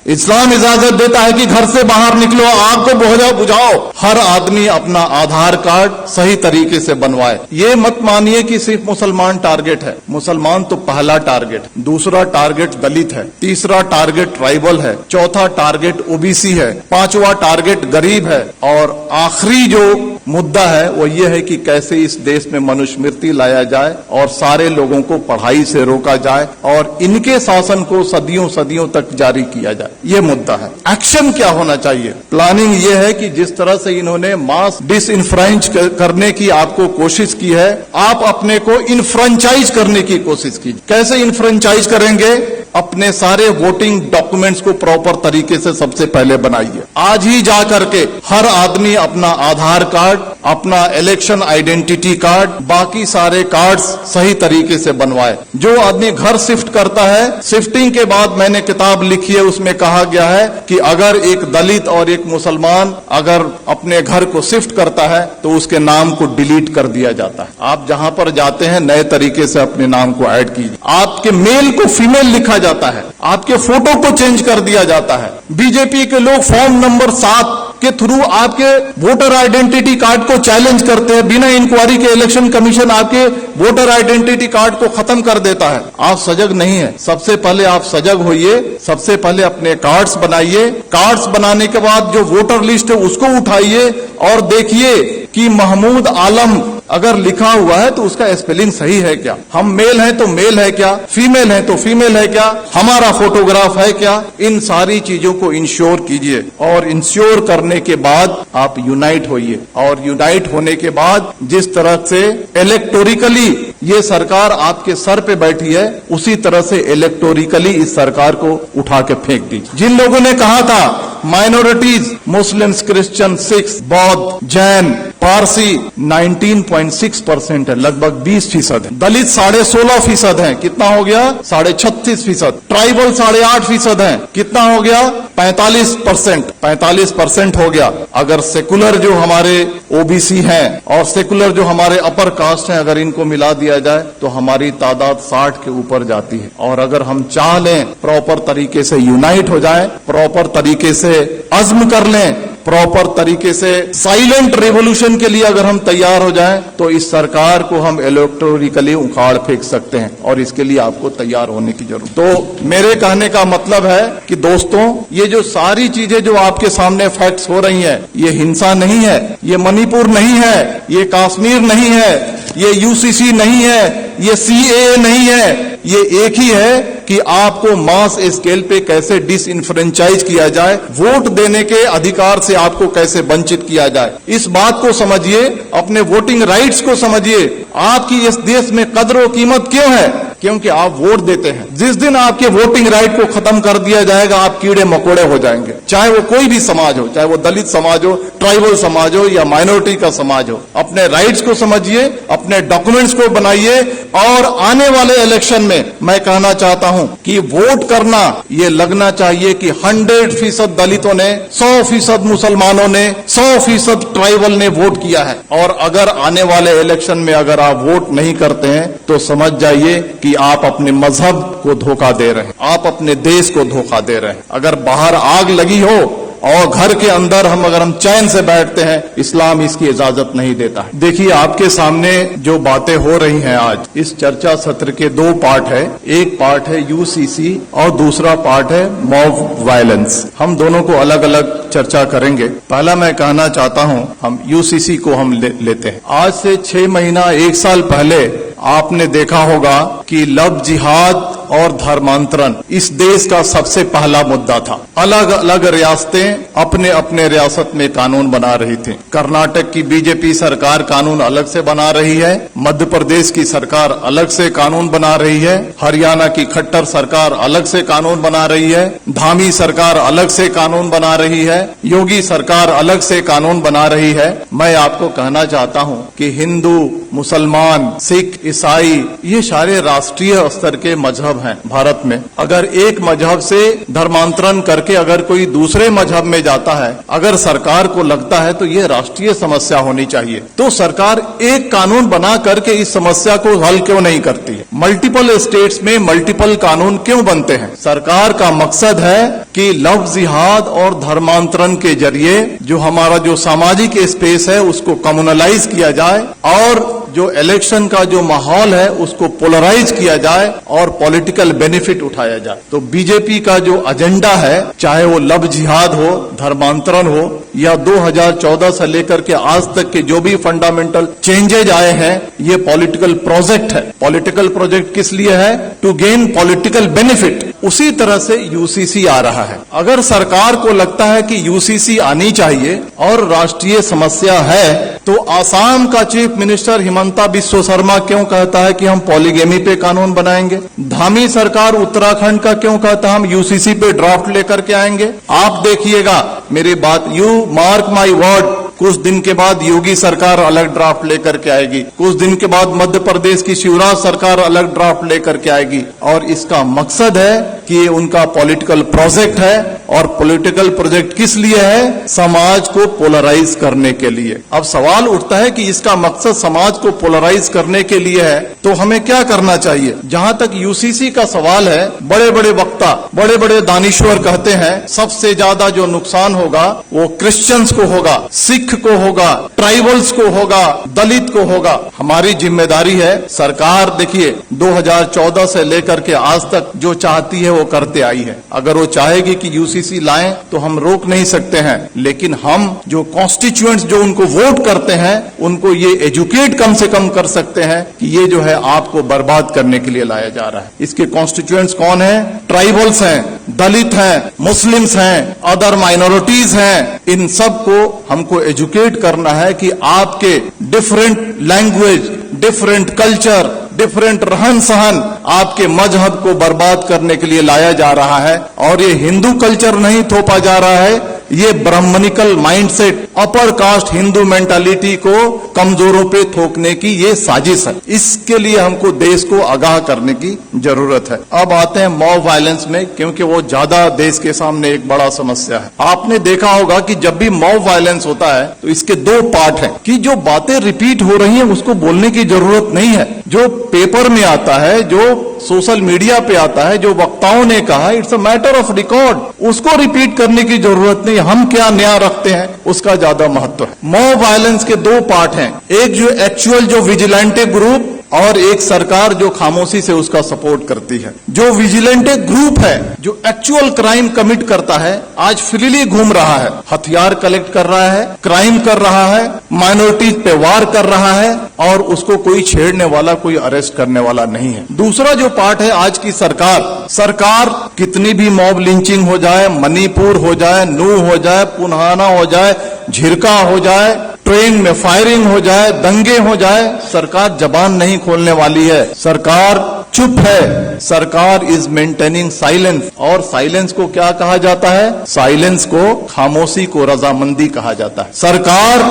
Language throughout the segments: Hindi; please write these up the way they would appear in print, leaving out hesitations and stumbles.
इस्लाम इजाजत देता है कि घर से बाहर निकलो, आग को बुझाओ, हर आदमी अपना आधार कार्ड सही तरीके से बनवाए। ये मत मानिए कि सिर्फ मुसलमान टारगेट है। मुसलमान तो पहला टारगेट, दूसरा टारगेट दलित है, तीसरा टारगेट ट्राइबल है, चौथा टारगेट ओबीसी है, पांचवा टारगेट गरीब है, और आखिरी जो मुद्दा है वो ये है कि कैसे इस देश में मनुस्मृति लाया जाए और सारे लोगों को पढ़ाई से रोका जाए और इनके शासन को सदियों सदियों तक जारी किया जाए। ये मुद्दा है। एक्शन क्या होना चाहिए? प्लानिंग ये है कि जिस तरह से इन्होंने मास डिसइंफ्रेंच करने की आपको कोशिश की है, आप अपने को इनफ्रेंचाइज करने की कोशिश कीजिए। कैसे इनफ्रेंचाइज करेंगे? अपने सारे वोटिंग डॉक्यूमेंट्स को प्रॉपर तरीके से सबसे पहले बनाइए। आज ही जा करके हर आदमी अपना आधार कार्ड, अपना इलेक्शन आइडेंटिटी कार्ड, बाकी सारे कार्ड्स सही तरीके से बनवाए। जो आदमी घर शिफ्ट करता है, शिफ्टिंग के बाद मैंने किताब लिखी है, उसमें कहा गया है कि अगर एक दलित और एक मुसलमान अगर अपने घर को शिफ्ट करता है तो उसके नाम को डिलीट कर दिया जाता है। आप जहां पर जाते हैं नए तरीके से अपने नाम को ऐड कीजिए। आपके मेल को फीमेल लिखा जाता है, आपके फोटो को चेंज कर दिया जाता है। बीजेपी के लोग फॉर्म नंबर 7 के थ्रू आपके वोटर आइडेंटिटी कार्ड को चैलेंज करते हैं। बिना इंक्वायरी के इलेक्शन कमीशन आपके वोटर आइडेंटिटी कार्ड को खत्म कर देता है। आप सजग नहीं है। सबसे पहले आप सजग होइए, सबसे पहले अपने कार्ड्स बनाइए। कार्ड्स बनाने के बाद जो वोटर लिस्ट है उसको उठाइए और देखिए कि महमूद आलम अगर लिखा हुआ है तो उसका स्पेलिंग सही है क्या? हम मेल हैं तो मेल है क्या? फीमेल है तो फीमेल है क्या? हमारा फोटोग्राफ है क्या? इन सारी चीजों को इंश्योर कीजिए और इंश्योर करने के बाद आप यूनाइट होइए। और यूनाइट होने के बाद जिस तरह से इलेक्टोरिकली ये सरकार आपके सर पे बैठी है, उसी तरह से इलेक्टोरिकली इस सरकार को उठा के फेंक दीजिए। जिन लोगों ने कहा था माइनॉरिटीज, मुस्लिम्स, क्रिश्चियन, सिख, बौद्ध, जैन, पारसी 19.6% है, लगभग 20% है। दलित 16.5% है, कितना हो गया? 36.5%। ट्राइबल 8.5% है, कितना हो गया? 45% हो गया। अगर सेकुलर जो हमारे ओबीसी हैं और सेकुलर जो हमारे अपर कास्ट हैं, अगर इनको मिला दिया जाए तो हमारी तादाद 60 के ऊपर जाती है। और अगर हम चाह लें प्रॉपर तरीके से यूनाइट हो जाए, प्रॉपर तरीके से अज़्म कर लें, प्रॉपर तरीके से साइलेंट रेवोल्यूशन के लिए अगर हम तैयार हो जाएं तो इस सरकार को हम इलेक्टोरिकली उखाड़ फेंक सकते हैं और इसके लिए आपको तैयार होने की जरूरत। तो मेरे कहने का मतलब है कि दोस्तों, ये जो सारी चीजें जो आपके सामने फैक्ट्स हो रही हैं, ये हिंसा नहीं है, ये मणिपुर नहीं है, ये कश्मीर नहीं है, ये यूसीसी नहीं है, ये सीएए नहीं है, ये एक ही है कि आपको मास स्केल पे कैसे डिसइंफ्रेंचाइज किया जाए, वोट देने के अधिकार से आपको कैसे वंचित किया जाए। इस बात को समझिए, अपने वोटिंग राइट्स को समझिए। आपकी इस देश में कदर व कीमत क्यों है? क्योंकि आप वोट देते हैं। जिस दिन आपके वोटिंग राइट को खत्म कर दिया जाएगा, आप कीड़े मकोड़े हो जाएंगे। चाहे वो कोई भी समाज हो, चाहे वो दलित समाज हो, ट्राइबल समाज हो या माइनॉरिटी का समाज हो। अपने राइट्स को समझिए, अपने डॉक्यूमेंट्स को बनाइए और आने वाले इलेक्शन में मैं कहना चाहता हूं कि वोट करना ये लगना चाहिए कि 100% दलितों ने, 100% मुसलमानों ने, 100% ट्राइबल ने वोट किया है। और अगर आने वाले इलेक्शन में अगर आप वोट नहीं करते हैं तो समझ जाइए कि आप अपने मजहब को धोखा दे रहे हैं, आप अपने देश को धोखा दे रहे हैं। अगर बाहर आग लगी हो और घर के अंदर अगर हम चैन से बैठते हैं, इस्लाम इसकी इजाजत नहीं देता है। देखिए, आपके सामने जो बातें हो रही हैं आज, इस चर्चा सत्र के 2 पार्ट है। एक पार्ट है यूसीसी और दूसरा पार्ट है मॉब वायलेंस। हम दोनों को अलग अलग चर्चा करेंगे। पहला मैं कहना चाहता हूं, हम यूसीसी को हम लेते हैं। आज से 6 महीना 1 साल पहले आपने देखा होगा कि लव जिहाद और धर्मांतरण इस देश का सबसे पहला मुद्दा था। अलग अलग रियासतें अपने अपने रियासत में कानून बना रही थी। कर्नाटक की बीजेपी सरकार कानून अलग से बना रही है, मध्य प्रदेश की सरकार अलग से कानून बना रही है, हरियाणा की खट्टर सरकार अलग से कानून बना रही है, धामी सरकार अलग से कानून बना रही है, योगी सरकार अलग से कानून बना रही है। मैं आपको कहना चाहता हूं कि हिंदू, मुसलमान, सिख, ईसाई ये सारे राष्ट्रीय स्तर के मजहब हैं भारत में, अगर एक मजहब से धर्मांतरण करके अगर कोई दूसरे मजहब में जाता है, अगर सरकार को लगता है तो ये राष्ट्रीय समस्या होनी चाहिए, तो सरकार एक कानून बना करके इस समस्या को हल क्यों नहीं करती है? मल्टीपल स्टेट्स में मल्टीपल कानून क्यों बनते हैं? सरकार का मकसद है कि लव जिहाद और धर्मांतरण के जरिए जो हमारा जो सामाजिक स्पेस है उसको कम्युनलाइज किया जाए और जो इलेक्शन का जो माहौल है उसको पोलराइज किया जाए और पॉलिटिकल बेनिफिट उठाया जाए। तो बीजेपी का जो एजेंडा है, चाहे वो लव जिहाद हो, धर्मांतरण हो, या 2014 से लेकर के आज तक के जो भी फंडामेंटल चेंजेज आए हैं, ये पॉलिटिकल प्रोजेक्ट है। पॉलिटिकल प्रोजेक्ट किस लिए है? To gain political benefit. उसी तरह से यूसीसी आ रहा है। अगर सरकार को लगता है कि यूसीसी आनी चाहिए और राष्ट्रीय समस्या है, तो आसाम का चीफ मिनिस्टर हिमंता बिस्वा शर्मा क्यों कहता है कि हम पॉलीगेमी पे कानून बनाएंगे? धामी सरकार उत्तराखंड का क्यों कहता है हम यूसीसी पे ड्राफ्ट लेकर के आएंगे? आप देखिएगा मेरी बात, यू मार्क माई वर्ड, कुछ दिन के बाद योगी सरकार अलग ड्राफ्ट लेकर के आएगी, कुछ दिन के बाद मध्य प्रदेश की शिवराज सरकार अलग ड्राफ्ट लेकर के आएगी, और इसका मकसद है कि ये उनका पॉलिटिकल प्रोजेक्ट है। और पॉलिटिकल प्रोजेक्ट किस लिए है? समाज को पोलराइज करने के लिए। अब सवाल उठता है कि इसका मकसद समाज को पोलराइज करने के लिए है, तो हमें क्या करना चाहिए? जहां तक यूसीसी का सवाल है, बड़े बड़े वक्ता, बड़े बड़े दानिश्वर कहते हैं सबसे ज्यादा जो नुकसान होगा वो क्रिश्चियंस को होगा, सिख को होगा, ट्राइबल्स को होगा, दलित को होगा। हमारी जिम्मेदारी है, सरकार देखिए 2014 से लेकर के आज तक जो चाहती है वो करते आई है। अगर वो चाहेगी कि यूसीसी लाएं तो हम रोक नहीं सकते हैं, लेकिन हम जो कॉन्स्टिट्यूएंट्स जो उनको वोट करते हैं उनको ये एजुकेट कम से कम कर सकते हैं कि ये जो है आपको बर्बाद करने के लिए लाया जा रहा है। इसके कॉन्स्टिट्यूएंट्स कौन है? ट्राइबल्स हैं, दलित हैं, मुस्लिम्स हैं, अदर माइनॉरिटीज हैं। इन सब को हमको एजुकेट करना है कि आपके different language, different culture, different रहन सहन आपके मजहब को बर्बाद करने के लिए लाया जा रहा है। और ये हिंदू कल्चर नहीं थोपा जा रहा है, ये Brahminical mindset, upper caste Hindu mentality को कमजोरों पे थोपने की ये साजिश है। इसके लिए हमको देश को आगाह करने की जरूरत है। अब आते हैं मॉब वायलेंस में, क्योंकि वो ज्यादा देश के सामने एक बड़ा समस्या है। आपने देखा होगा कि जब भी मॉब वायलेंस होता है तो इसके दो पार्ट हैं कि जो बातें रिपीट हो रही हैं उसको बोलने की जरूरत नहीं है। जो पेपर में आता है, जो सोशल मीडिया पे आता है, जो वक्ताओं ने कहा, it's a matter of record, उसको रिपीट करने की जरूरत नहीं। हम क्या नया रखते हैं उसका ज्यादा महत्व है। मॉब वायलेंस के दो पार्ट हैं, एक जो एक्चुअल जो विजिलेंटे ग्रुप और एक सरकार जो खामोशी से उसका सपोर्ट करती है। जो विजिलेंटे ग्रुप है, जो एक्चुअल क्राइम कमिट करता है, आज फ्रीली घूम रहा है, हथियार कलेक्ट कर रहा है, क्राइम कर रहा है, माइनॉरिटीज पे वार कर रहा है, और उसको कोई छेड़ने वाला, कोई अरेस्ट करने वाला नहीं है। दूसरा जो पार्ट है आज की सरकार कितनी भी मॉब लिंचिंग हो जाए, मणिपुर हो जाए, नू हो जाए, पुन्हाना हो जाए, झिरका हो जाए, ट्रेन में फायरिंग हो जाए, दंगे हो जाए, सरकार जबान नहीं खोलने वाली है। सरकार चुप है। सरकार इज मेंटेनिंग साइलेंस। और साइलेंस को क्या कहा जाता है? साइलेंस को, खामोशी को रजामंदी कहा जाता है। सरकार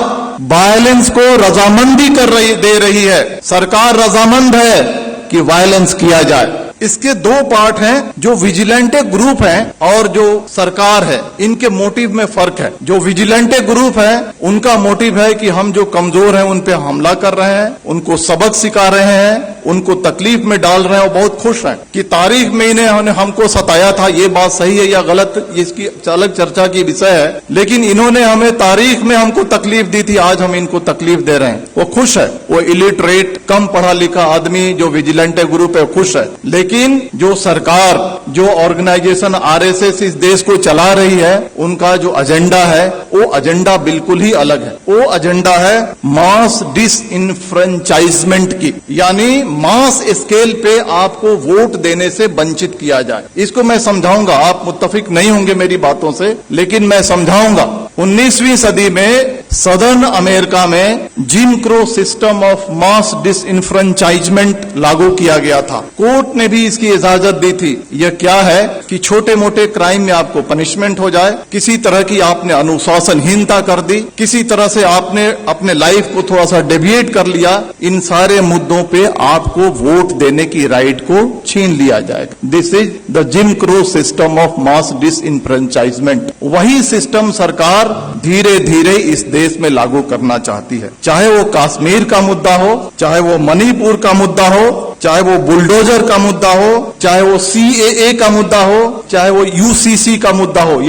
वायलेंस को रजामंदी दे रही है। सरकार रजामंद है कि वायलेंस किया जाए। इसके दो पार्ट हैं, जो विजिलेंटे ग्रुप हैं और जो सरकार है, इनके मोटिव में फर्क है। जो विजिलेंटे ग्रुप है उनका मोटिव है कि हम जो कमजोर हैं उन पे हमला कर रहे हैं, उनको सबक सिखा रहे हैं, उनको तकलीफ में डाल रहे हैं। और बहुत खुश हैं कि तारीख में इन्हें हमको सताया था। ये बात सही है या गलत, इसकी अलग चर्चा की विषय है, लेकिन इन्होंने हमें तारीख में हमको तकलीफ दी थी, आज हम इनको तकलीफ दे रहे हैं। वो खुश है। वो इलिटरेट, कम पढ़ा लिखा आदमी जो विजिलेंटे ग्रुप है खुश है। लेकिन जो सरकार, जो ऑर्गेनाइजेशन आरएसएस इस देश को चला रही है, उनका जो एजेंडा है वो एजेंडा बिल्कुल ही अलग है। वो एजेंडा है मास डिसइनफ्रेंचाइजमेंट की, यानी मास स्केल पे आपको वोट देने से वंचित किया जाए। इसको मैं समझाऊंगा, आप मुत्तफिक नहीं होंगे मेरी बातों से, लेकिन मैं समझाऊंगा। 19वीं सदी में सदर्न अमेरिका में gym crow system of mass disenfranchisement लागू किया गया था। कोर्ट ने भी इसकी इजाजत दी थी। यह क्या है कि छोटे मोटे क्राइम में आपको पनिशमेंट हो जाए, किसी तरह की आपने अनुशासनहीनता कर दी, किसी तरह से आपने अपने लाइफ को थोड़ा सा डेविएट कर लिया, इन सारे मुद्दों पे आपको वोट देने की राइट को छीन लिया जाएगा। This is the gym crow system of mass disenfranchisement. वही सिस्टम सरकार धीरे धीरे इस देश में लागू करना चाहती है। चाहे वो कश्मीर का मुद्दा हो, चाहे वो मणिपुर का मुद्दा हो, चाहे वो बुलडोजर का मुद्दा हो, चाहे वो CAA का मुद्दा हो, चाहे वो UCC का मुद्दा हो, ये